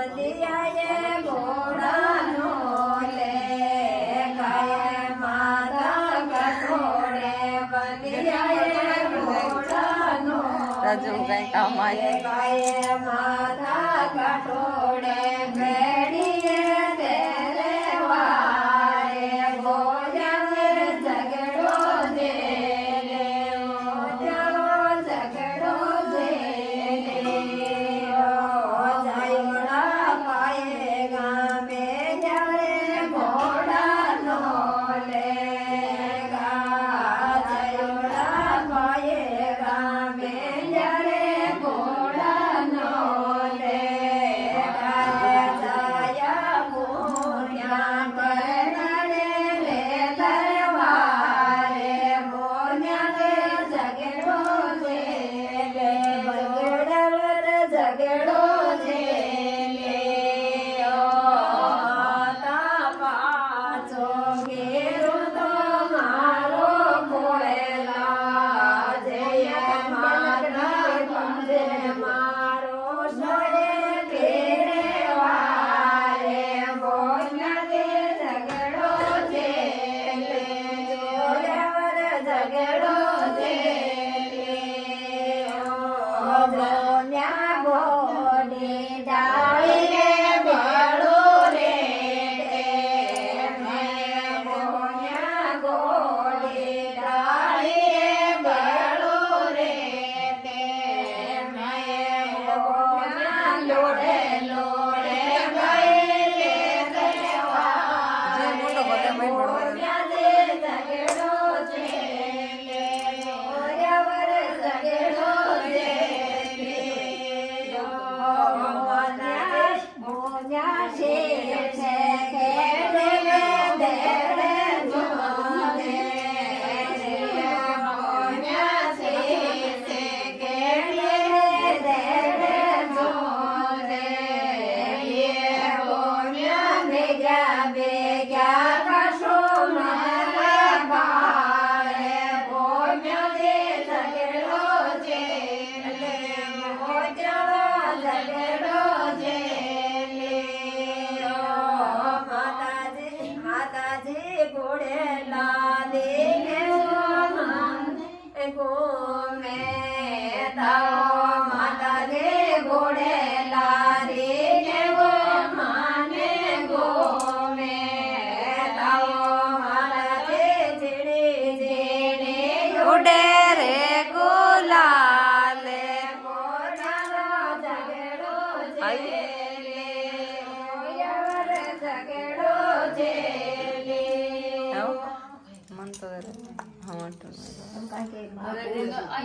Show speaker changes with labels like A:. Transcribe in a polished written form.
A: બંધિયાએ ઘોડાનો લે ગાય માતા કઠોળે બંધિયાએ ઘોડાનો
B: રાજુ કઈ કામ આવે
A: ગાય માતા કઠોળે બેડીએ તેરે વારે ભોજન ઝઘડો દે ઝઘડો દે જાયડા પાયે ગામે જ્યારે ઘોડાનો લે જાયડા પાયે ગામે જ્યારે ઘોડાનો લે જાયા પુણ્યા કરનારે લે તરવારે મોન્યાને ઝઘડો દે ઝઘડો દે પાછો ઘેરો તો મારો ખોળેલા જય માતા કંદે મારો સોરે ફેરે વારે બોલ્યા ઝઘડો દે જોડવર ઝઘડો દે બોલ્યા બોડી ડાળીને બળો રે બોલ્યા ગોડી ડાળીએ બળો રે બોલ્યા લોડે લોડે ગયે દેવા
B: જે મોટો ભલે ભાઈ
A: બોલ્યા દે ઝઘડો છે ઓરવર ઝઘડો છે મોન્યા છે કે દેવે દેવે જોને મોન્યા છે કે દેવે જોને યે મોન્યા બેગ્યા કશો મારા બાળે મોન્યા દે ઝઘડો છે મોન્યા ઝઘડો છે માતાજી ઘોડેલા દેને ગોમે તાઓ માતાજી ઘોડેલા દેને માને ગોમે તાઓ માતાજી જીડે જીડે
B: ઉડે રે ગુલાલે
A: મોરનો ઝઘડો છે ઝઘડો છે
B: મન તો હા